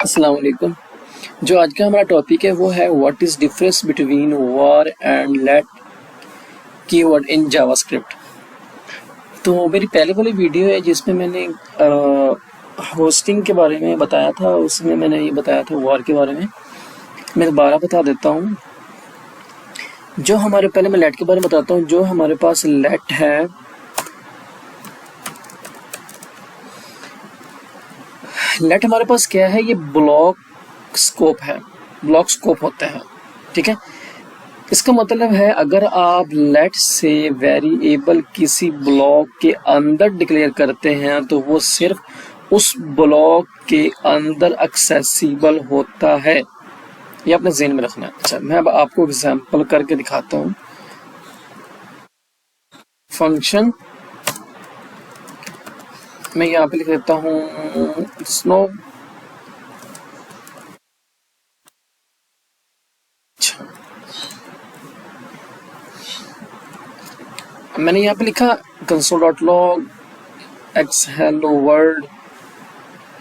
अस्सलाम वालेकुम। जो आज का हमारा टॉपिक है वो है what is difference between were and let keyword in JavaScript. तो मेरी पहले वाली वीडियो है जिसमें मैंने होस्टिंग के बारे में बताया था, उसमें मैंने ये बताया था वर के बारे में। मैं दोबारा बता देता हूँ। जो हमारे पहले मैं लेट के बारे में बताता हूँ। जो हमारे पास लेट है, लेट हमारे पास क्या है, ये ब्लॉक स्कोप है, ब्लॉक स्कोप होता है। ठीक है, इसका मतलब है अगर आप लेट से वेरिएबल किसी ब्लॉक के अंदर डिक्लेयर करते हैं तो वो सिर्फ उस ब्लॉक के अंदर एक्सेसिबल होता है। ये अपने ज़हन में रखना है। अच्छा, मैं अब आपको एग्जांपल करके दिखाता हूँ। फंक्शन मैं यहाँ पे लिख देता हूँ स्नो। मैंने यहाँ पे लिखा console.log x hello world।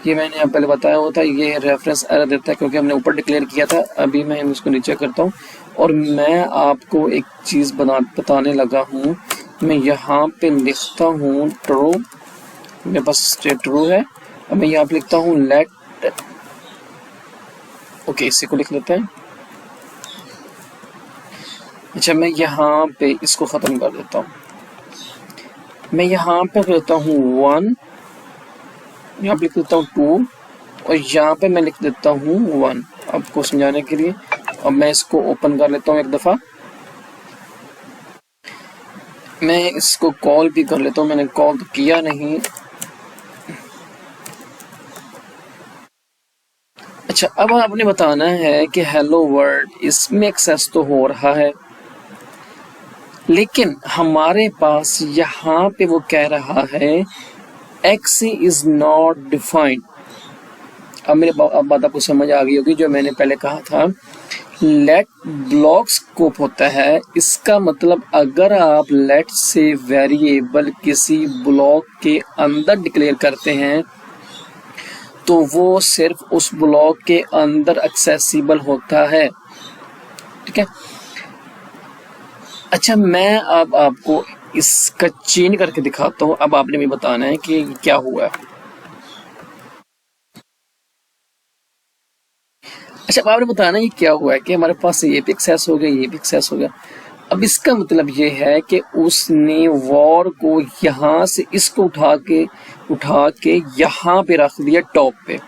ये मैंने यहाँ पहले बताया हुआ था। ये रेफरेंस एरर देता है क्योंकि हमने ऊपर डिक्लेयर किया था। अभी मैं इसको नीचे करता हूँ और मैं आपको एक चीज़ बताने लगा हूँ। मैं यहाँ पे लिखता हूँ ट्रू, मेरे पास ट्रू है। अब मैं यहाँ पे लिखता हूँ लेट, ओके इसी को लिख लेते हैं। अच्छा, मैं यहाँ पे इसको ख़त्म कर देता हूँ। मैं यहाँ पे करता हूँ 1, यहाँ पे लिख देता हूँ 2 और यहाँ पे मैं लिख देता हूँ 1 आपको समझाने के लिए। अब मैं इसको ओपन कर लेता हूँ एक दफ़ा। मैं इसको कॉल भी कर लेता हूँ, मैंने कॉल तो किया नहीं। अच्छा, अब आपने बताना है कि हेलो वर्ल्ड, इसमें एक्सेस तो हो रहा है लेकिन हमारे पास यहाँ पे वो कह रहा है एक्स इज नॉट डिफाइंड। अब बात आपको समझ आ गई होगी। जो मैंने पहले कहा था लेट ब्लॉक स्कोप होता है, इसका मतलब अगर आप लेट से वेरिएबल किसी ब्लॉक के अंदर डिक्लेयर करते हैं तो वो सिर्फ उस ब्लॉक के अंदर एक्सेसिबल होता है। ठीक है। अच्छा, मैं अब आपको इसका चेंज करके दिखाता हूँ। अब आपने भी बताना है कि क्या हुआ है। अच्छा, अब आपने बताना है कि क्या हुआ है कि हमारे पास ये भी एक्सेस हो गया, ये भी एक्सेस हो गया। अब इसका मतलब ये है कि उसने वॉर को यहाँ से इसको उठा के यहाँ पे रख दिया टॉप पे।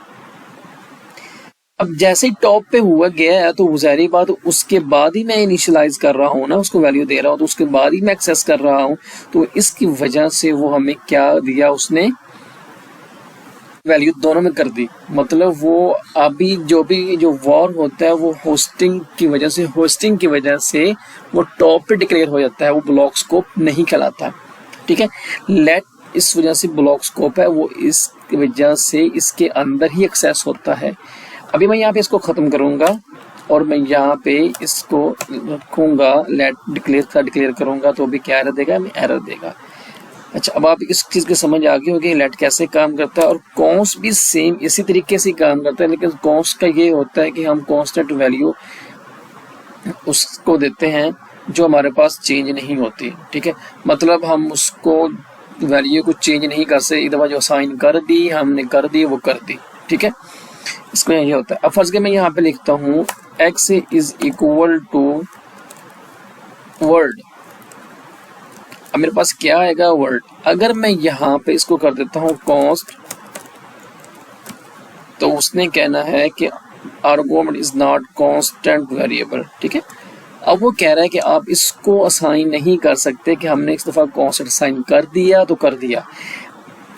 अब जैसे ही टॉप पे हुआ गया है तो ज़ाहिर बात उसके बाद ही मैं इनिशियलाइज कर रहा हूँ ना, उसको वैल्यू दे रहा हूँ, तो उसके बाद ही मैं एक्सेस कर रहा हूँ। तो इसकी वजह से वो हमें क्या दिया, उसने वैल्यू दोनों में कर दी। मतलब वो अभी जो वॉर होता है वो होस्टिंग की वजह से वो टॉप पे डिक्लेयर हो जाता है, वो ब्लॉक स्कोप नहीं कहलाता। ठीक है, लेट इस वजह से ब्लॉक स्कोप है, वो इस वजह से इसके अंदर ही एक्सेस होता है। अभी मैं यहाँ पे इसको ख़त्म करूँगा और मैं यहाँ पे इसको रखूँगा, लेट डिक्लेयर करूँगा तो अभी क्या एरर देगा, मैं एरर देगा। अच्छा, अब आप इस चीज़ की समझ आ गई होगी लेट कैसे काम करता है। और कॉन्स भी सेम इसी तरीके से काम करता है, लेकिन कॉन्स का ये होता है कि हम कांस्टेंट वैल्यू उसको देते हैं जो हमारे पास चेंज नहीं होती। ठीक है, मतलब हम उसको वैल्यू को चेंज नहीं कर सकते। एक दफ़ा जो असाइन कर दी हमने, कर दी वो कर दी। ठीक है, इसमें ये होता है। अब फर्ज के मैं यहाँ पे लिखता हूँ x is equal to word. अब मेरे पास क्या आएगा, वर्ड। अगर मैं यहाँ पे इसको कर देता हूँ कॉन्स्ट, तो उसने कहना है कि argument is not constant variable. ठीक है, अब वो कह रहा है कि आप इसको असाइन नहीं कर सकते कि हमने इस दफ़ा कांस्टेंट असाइन कर दिया तो कर दिया।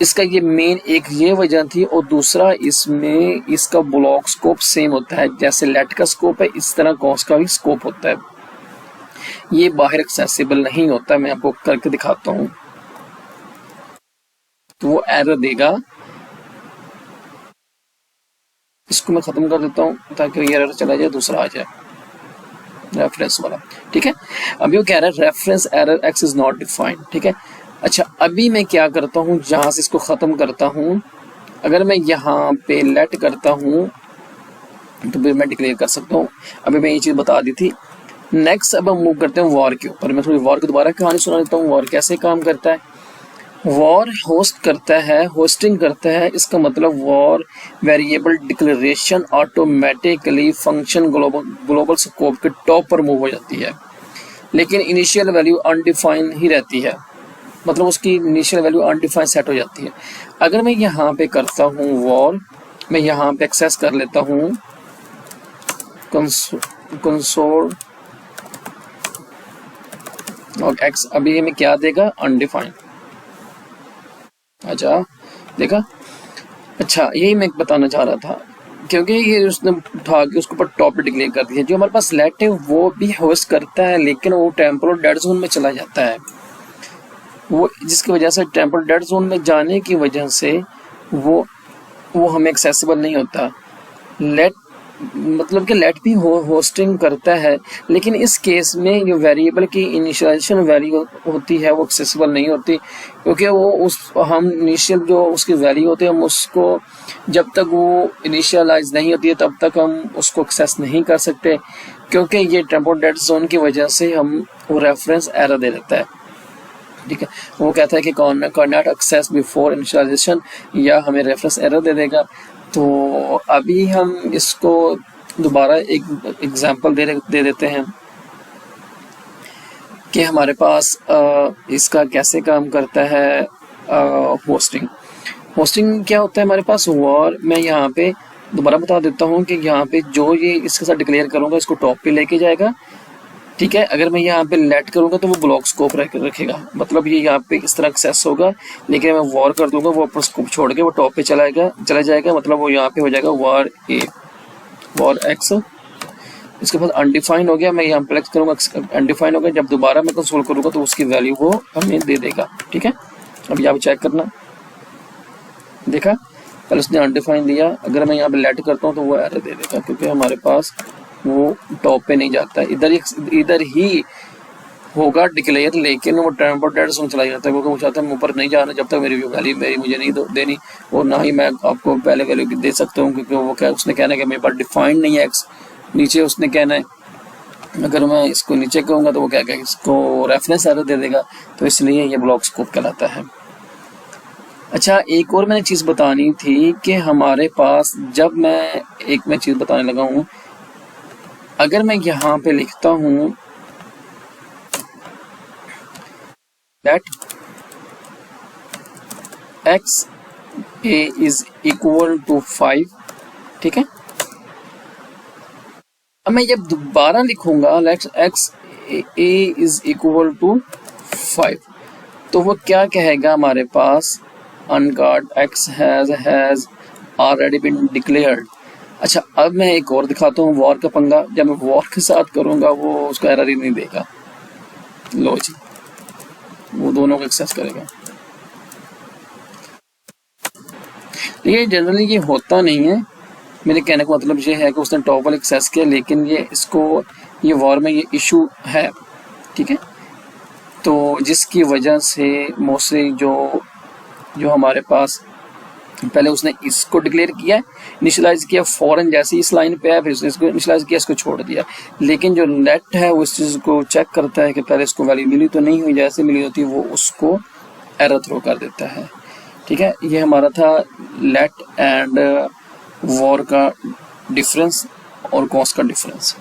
इसका ये मेन एक ये वजह थी, और दूसरा इसमें इसका ब्लॉक स्कोप सेम होता है। जैसे लेट का स्कोप है इस तरह कॉन्स्ट का भी स्कोप होता है, ये बाहर एक्सेसिबल नहीं होता। मैं आपको करके दिखाता हूँ तो वो एरर देगा। इसको मैं ख़त्म कर देता हूँ ताकि ये एरर चला जाए, दूसरा आ जाए रेफरेंस वाला। ठीक है, अभी वो कह रहा है reference error x is not defined. ठीक है, अच्छा अभी मैं क्या करता हूँ, जहाँ से इसको ख़त्म करता हूँ, अगर मैं यहाँ पे लेट करता हूँ तो फिर मैं डिक्लेयर कर सकता हूँ। अभी मैं ये चीज़ बता दी थी। नेक्स्ट अब हम मूव करते हैं वॉर के ऊपर। मैं थोड़ी वॉर को दोबारा कहानी सुना देता हूँ, वॉर कैसे काम करता है। वॉर होस्ट करता है, होस्टिंग करता है, इसका मतलब war variable declaration automatically function global scope के टॉप पर मूव हो जाती है, लेकिन इनिशियल वैल्यू अनडिफाइन ही रहती है। मतलब उसकी इनिशियल वैल्यू अनडिफाइन सेट हो जाती है। अगर मैं यहाँ पे करता हूँ वॉर, मैं यहाँ पे एक्सेस कर लेता हूँ कंसोल और एक्स, अभी ये में क्या देगा, अनडिफाइंड। अच्छा देखा। अच्छा यही मैं बताना चाह रहा था, क्योंकि ये उसने उठा के उसके ऊपर टॉप पे डिक्लेयर कर दिया। जो हमारे पास लेट है वो भी होस्ट करता है, लेकिन वो टेम्पोरल डेड जोन में चला जाता है, वो जिसकी वजह से टेम्पोरल डेड जोन में जाने की वजह से वो हमें एक्सेसिबल नहीं होता। लेट मतलब कि लेट भी होस्टिंग करता है, लेकिन इस केस में जो वेरिएबल की इनिशियलाइजेशन वैल्यू होती है वो एक्सेसिबल नहीं होती, क्योंकि वो हम इनिशियल जो उसकी वैल्यू होती है हम उसको जब तक वो इनिशियलाइज नहीं होती है तब तक हम उसको एक्सेस नहीं कर सकते, क्योंकि ये टेम्पोरल डेड जोन की वजह से हम वो रेफरेंस एरर दे देता है। ठीक है, वो कहता है कि कॉन्ट एक्सेस बिफोर इनिशियलाइजेशन, या हमें रेफरेंस एरर दे देगा। तो अभी हम इसको दोबारा एक एग्जांपल दे देते हैं कि हमारे पास इसका कैसे काम करता है। होस्टिंग क्या होता है हमारे पास, वॉर मैं यहाँ पे दोबारा बता देता हूँ कि यहाँ पे जो ये इसके साथ डिक्लेयर करूँगा इसको टॉप पे लेके जाएगा। ठीक है, अगर मैं यहाँ पे लेट करूँगा तो वो ब्लॉक स्कोप रखेगा, मतलब ये यहाँ पे इस तरह एक्सेस होगा, लेकिन मैं वॉर कर दूंगा वो अपना स्कोप छोड़ के वो टॉप पे चला जाएगा, मतलब वो यहाँ पे हो जाएगा वॉर ए, वॉर एक्स। इसके बाद अनडिफाइन हो गया, मैं यहाँ पे करूँगा अनडिफाइन हो गया, जब दोबारा मैं कंसोल करूँगा तो उसकी वैल्यू वो हमें दे देगा। ठीक है, अब यहाँ पे चेक करना, देखा पहले उसने अनडिफाइन दिया, अगर मैं यहाँ पे लेट करता हूँ तो वो एरर दे देगा, क्योंकि हमारे पास वो टॉप पे नहीं जाता है, इधर ही होगा डिक्लेयर, लेकिन वो टेम्पोरल डेड जोन चला जाता है, क्योंकि वो चाहता है मैं ऊपर नहीं जाना जब तक मेरी वैल्यू मुझे नहीं देनी, और ना ही मैं आपको पहले वैल्यू दे सकता हूँ, क्योंकि वो क्या उसने कहना है कि मेरे पास डिफाइंड नहीं है एक्स, नीचे उसने कहना है। अगर मैं इसको नीचे कहूँगा तो वो क्या कहेगा, इसको रेफरेंस एरर दे देगा, तो इसलिए ये ब्लॉक स्कोप कहलाता है। अच्छा एक और मैंने चीज़ बतानी थी कि हमारे पास जब मैं चीज़ बताने लगा हूँ, अगर मैं यहाँ पे लिखता हूँ that x a is equal to 5, ठीक है, अब मैं जब दोबारा लिखूंगा x a is equal to 5, तो वो क्या कहेगा हमारे पास, अनगार्ड x has already been declared। अच्छा अब मैं एक और दिखाता हूँ वॉर का पंगा, जब मैं वॉर के साथ करूंगा वो उसको एरर ही नहीं देगा, लो जी वो दोनों को एक्सेस करेगा। ये जनरली ये होता नहीं है, मेरे कहने का मतलब ये है कि उसने टॉप वाले एक्सेस किया, लेकिन ये वॉर में ये इशू है। ठीक है, तो जिसकी वजह से मोस्टली जो हमारे पास पहले उसने इसको डिक्लेयर किया, इनिशियलाइज किया, फौरन जैसे इस लाइन पे है फिर उसने इसको इनिशियलाइज किया, इसको छोड़ दिया, लेकिन जो लेट है वो इस चीज़ को चेक करता है कि पहले इसको वैल्यू मिली तो नहीं हुई, जैसे मिली होती है वो उसको एरर थ्रो कर देता है। ठीक है, ये हमारा था लेट एंड वॉर का डिफरेंस और कॉस्ट का डिफरेंस।